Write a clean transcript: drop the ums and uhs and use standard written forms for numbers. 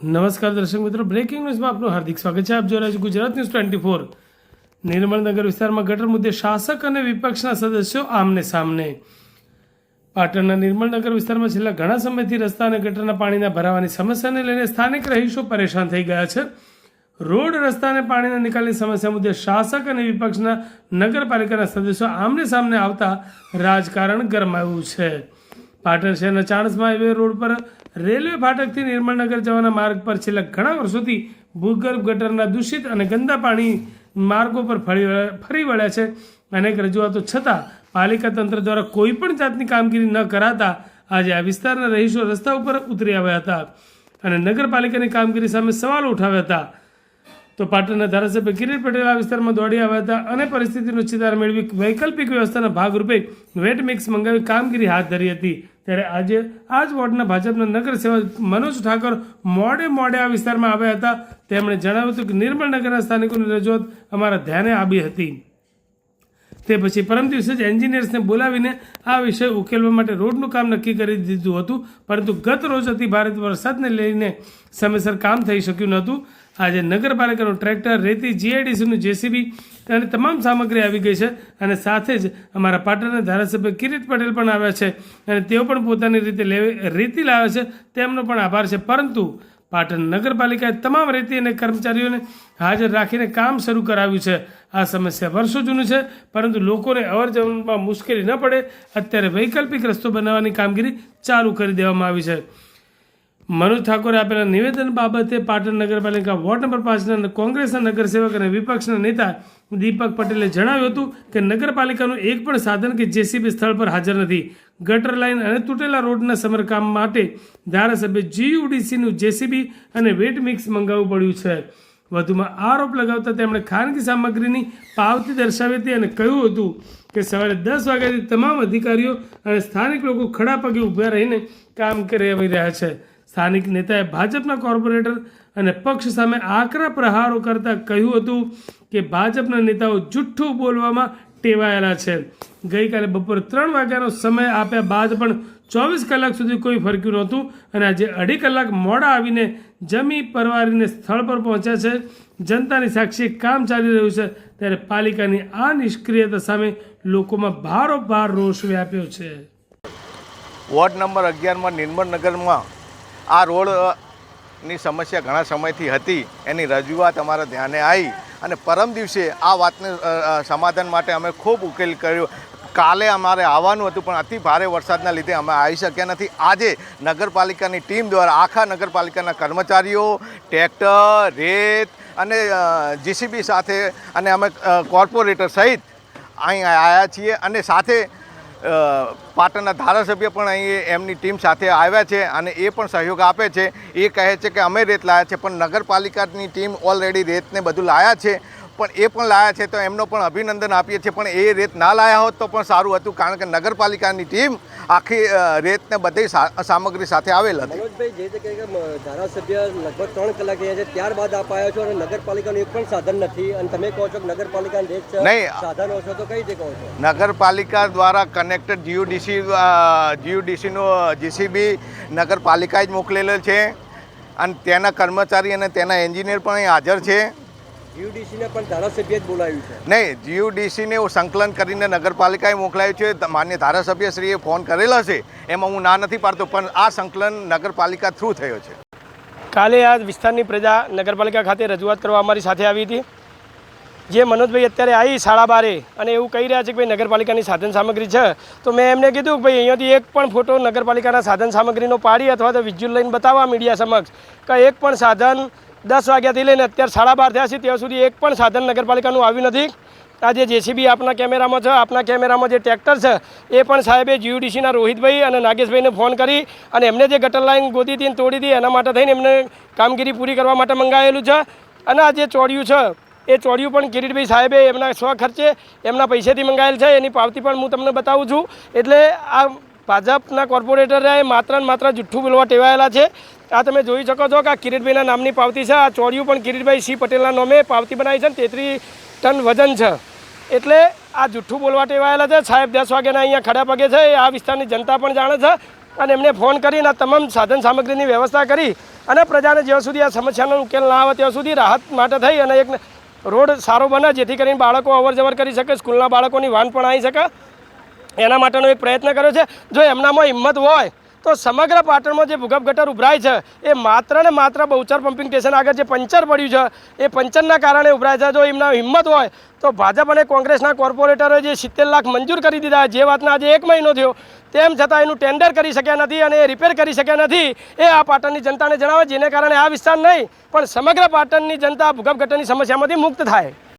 નમસ્કાર દર્શક મિત્રો, બ્રેકિંગ ન્યૂઝમાં આપનું હાર્દિક સ્વાગત છે. આપ જોઈ રહ્યા છો ગુજરાત ન્યૂઝ 24. નિર્મળનગર વિસ્તારમાં ગટર મુદ્દે શાસક અને વિપક્ષના સદસ્યો આમને સામને. પાટણના નિર્મળનગર વિસ્તારમાં છેલ્લા ઘણા સમયથી રસ્તા અને ગટરના પાણીના ભરાવાની સમસ્યાને લઈને સ્થાનિક રહીશો પરેશાન થઈ ગયા છે. રોડ, રસ્તા અને પાણીના નિકાલની સમસ્યા મુદ્દે શાસક અને વિપક્ષના નગરપાલિકાના સદસ્યો આમને સામને આવતા રાજકારણ ગરમાયું છે. પાટણ શહેરના ચાણસ્મા હાઈવે રોડ પર રેલવે ફાટકથી નિર્મળનગર જવાના માર્ગ પર છેલ્લા ઘણા વર્ષોથી ભૂગર્ભ ગટરના દૂષિત અને ગંદા પાણી માર્ગો પર ફરી વળ્યા છે. અનેક રજૂઆતો છતાં પાલિકા તંત્ર દ્વારા કોઈ પણ જાતની કામગીરી ન કરાતા આજે આ વિસ્તારના રહીશો રસ્તા ઉપર ઉતરી આવ્યા હતા અને નગરપાલિકાની કામગીરી સામે સવાલો ઉઠાવ્યા હતા. તો પાટણના ધારાસભ્ય કિરીટ પટેલ આ વિસ્તારમાં દોડી આવ્યા હતા અને પરિસ્થિતિનો ચિતાર મેળવી વૈકલ્પિક વ્યવસ્થાના ભાગરૂપે વેટ મિક્સ મંગાવી કામગીરી હાથ ધરી હતી. ત્યારે આજે આ જ વોર્ડના ભાજપના નગરસેવક મનોજ ઠાકોર મોડે આ વિસ્તારમાં આવ્યા હતા. તેમણે જણાવ્યું હતું કે નિર્મળનગરના સ્થાનિકોની રજૂઆત અમારા ધ્યાને આવી હતી. તે પછી પરમ દિવસે જ એન્જિનિયર્સને બોલાવીને આ વિષય ઉકેલવા માટે રોડનું કામ નક્કી કરી દીધું હતું, પરંતુ ગત રોજ અતિ ભારે વરસાદને લઈને સમયસર કામ થઈ શક્યું નહોતું. આજે નગરપાલિકાનું ટ્રેક્ટર, રેતી, જીઆઈડીસીનું જેસીબી અને તમામ સામગ્રી આવી ગઈ છે અને સાથે જ અમારા પાટણના ધારાસભ્ય કિરીટ પટેલ પણ આવ્યા છે અને તેઓ પણ પોતાની રીતે રેતી લાવ્યા છે. તેમનો પણ આભાર છે, પરંતુ પાટણ નગરપાલિકાએ તમામ રેતી અને કર્મચારીઓને હાજર રાખીને કામ શરૂ કરાવ્યું છે. આ સમસ્યા વર્ષો જૂની છે, પરંતુ લોકોને અવરજવરમાં મુશ્કેલી ન પડે અત્યારે વૈકલ્પિક રસ્તો બનાવવાની કામગીરી ચાલુ કરી દેવામાં આવી છે. મનોજ ઠાકોરે આપેલા નિવેદન બાબતે પાટણ નગરપાલિકા વોર્ડ નંબર 5ના કોંગ્રેસના નગરસેવક અને વિપક્ષના નેતા દીપક પટેલે જણાવ્યું હતું કે નગરપાલિકાનું એક પણ સાધન કે જેસીબી સ્થળ પર હાજર નથી. ગટર લાઇન અને તૂટેલા રોડના સમારકામ માટે ધારાસભ્ય જીયુડીસીનું જેસીબી અને વેટ મિક્સ મંગાવવું પડ્યું છે. વધુમાં આરોપ લગાવતા તેમણે ખાનગી સામગ્રીની પાવતી દર્શાવી હતી અને કહ્યું હતું કે સવારે 10 વાગ્યાથી તમામ અધિકારીઓ અને સ્થાનિક લોકો ખડા પગે ઊભા રહીને કામ કરી રહ્યા છે. સ્થાનિક નેતાએ ભાજપના કોર્પોરેટર અને પક્ષ સામે આકરા પ્રહારો કરતા કહ્યું હતું કે ભાજપના નેતાઓ જુઠ્ઠું બોલવામાં ટેવાયેલા છે. ગઈકાલે બપોરે 3 વાગ્યાનો સમય આપ્યા બાદ પણ 24 કલાક સુધી કોઈ ફરક્યું નહોતું અને આજે 2.5 કલાક મોડા આવીને જમી પરવારીને સ્થળ પર પહોંચ્યા છે. જનતાની સાક્ષી કામ ચાલી રહ્યું છે, ત્યારે પાલિકાની આ નિષ્ક્રિયતા સામે લોકોમાં ભારોભાર રોષ વ્યાપ્યો છે. વોર્ડ નંબર 11માં નિર્મળનગરમાં આ રોડની સમસ્યા ઘણા સમયથી હતી. એની રજૂઆત અમારા ધ્યાને આવી અને પરમ દિવસે આ વાતને સમાધાન માટે અમે ખૂબ ઉકેલ કર્યો. કાલે અમારે આવવાનું હતું, પણ અતિ ભારે વરસાદના લીધે અમે આવી શક્યા નથી. આજે નગરપાલિકાની ટીમ દ્વારા આખા નગરપાલિકાના કર્મચારીઓ, ટ્રેક્ટર, રેત અને જીસીબી સાથે અને અમે કોર્પોરેટર સહિત અહીં આવ્યા છીએ અને સાથે પાટણના ધારાસભ્ય પણ અહીં એમની ટીમ સાથે આવ્યા છે અને એ પણ સહયોગ આપે છે. એ કહે છે કે અમે રેત લાવ્યા છે, પણ નગરપાલિકાની ટીમ ઓલરેડી રેતને બધું લાવ્યા છે, પણ એ પણ લાવ્યા છે તો એમનો પણ અભિનંદન આપીએ છીએ. પણ એ રેત ના લાવ્યા હોત તો પણ સારું હતું, કારણ કે નગરપાલિકાની ટીમ આખી રેતને બધી સામગ્રી સાથે આવેલ હતી. મનોજભાઈ, જે રીતે ધારાસભ્ય લગભગ 3 કલાક રહ્યા છે, ત્યારબાદ આપ આવ્યા છો અને નગરપાલિકાનું એક પણ સાધન નથી અને તમે કહો છો કે નગરપાલિકાની રેત છે, સાધનો છો, તો કઈ રીતે કહો છો? નગરપાલિકા દ્વારા કનેક્ટેડ જીયુડીસીનો જેસીબી નગરપાલિકાએ જ મોકલેલો છે અને તેના કર્મચારી અને તેના એન્જિનિયર પણ અહીં હાજર છે. જીયુડીસીને પણ ધારાસભ્ય જ બોલાવ્યું છે? નહીં, જીયુડીસીને સંકલન કરીને નગરપાલિકાએ મોકલાયું છે. માન્ય ધારાસભ્યશ્રીએ ફોન કરેલો છે, એમાં હું ના નથી પાડતો, પણ આ સંકલન નગરપાલિકા થ્રુ થયો છે. કાલે આ વિસ્તારની પ્રજા નગરપાલિકા ખાતે રજૂઆત કરવા અમારી સાથે આવી હતી. જે મનોજભાઈ અત્યારે આવી 12:30 અને એવું કહી રહ્યા છે કે ભાઈ નગરપાલિકાની સાધન સામગ્રી છે, તો મેં એમને કીધું કે ભાઈ અહીંયાથી એક પણ ફોટો નગરપાલિકાના સાધન સામગ્રીનો પાડી અથવા તો વિઝ્યુઅલ લઈને બતાવવા મીડિયા સમક્ષ કે એક પણ સાધન 10 વાગ્યાથી લઈને અત્યારે 12:30 થયા છે ત્યાં સુધી એક પણ સાધન નગરપાલિકાનું આવ્યું નથી. આ જે જેસીબી આપના કેમેરામાં છે, આપના કેમેરામાં જે ટ્રેક્ટર છે, એ પણ સાહેબે જીયુડીસીના રોહિતભાઈ અને નાગેશભાઈને ફોન કરી અને એમને જે ગટર લાઈન ગોતી હતી તોડી હતી એના માટે થઈને એમને કામગીરી પૂરી કરવા માટે મંગાવેલું છે. અને આ જે ચોડિયું છે એ ચોડિયું પણ કિરીટભાઈ સાહેબે એમના સ્વખર્ચે એમના પૈસેથી મંગાવેલ છે. એની પાવતી પણ હું તમને બતાવું છું. એટલે આ ભાજપના કોર્પોરેટરે માત્ર ને માત્ર જુઠ્ઠું બોલવા ટેવાયેલા છે. આ તમે જોઈ શકો છો કે આ કિરીટભાઈના નામની પાવતી છે. આ ચોડિયું પણ કિરીટભાઈ સી પટેલના નામે પાવતી બનાવી છે, 33 ટન વજન છે. એટલે આ જુઠ્ઠું બોલવા ટેવાયેલા છે. સાહેબ 10 વાગ્યાના અહીંયા ખડા પગે છે. આ વિસ્તારની જનતા પણ જાણે છે અને એમને ફોન કરીને આ તમામ સાધન સામગ્રીની વ્યવસ્થા કરી અને પ્રજાને જ્યાં સુધી આ સમસ્યાનો ઉકેલ ના આવે ત્યાં સુધી રાહત માટે થઈ અને એક રોડ સારો બને જેથી કરીને બાળકો અવર જવર કરી શકે, સ્કૂલના બાળકોની વાન પણ આવી શકે, એના માટેનો એક પ્રયત્ન કર્યો છે. જો એમનામાં હિંમત હોય તો સમગ્ર પાટણમાં જે ભૂગર્ભ ગટર ઉભરાય છે એ માત્ર ને માત્ર બહુચર પમ્પિંગ સ્ટેશન આગળ જે પંચર પડ્યું છે એ પંચરના કારણે ઉભરાય છે. જો એમના હિંમત હોય તો ભાજપ અને કોંગ્રેસના કોર્પોરેટરોએ જે 70 લાખ મંજૂર કરી દીધા, જે વાતના આજે 1 મહિનો થયો, તેમ છતાં એનું ટેન્ડર કરી શક્યા નથી અને એ રિપેર કરી શક્યા નથી. એ આ પાટણની જનતાને જણાવે, જેને કારણે આ વિસ્તાર નહીં પણ સમગ્ર પાટણની જનતા ભૂગર્ભ ગટરની સમસ્યામાંથી મુક્ત થાય.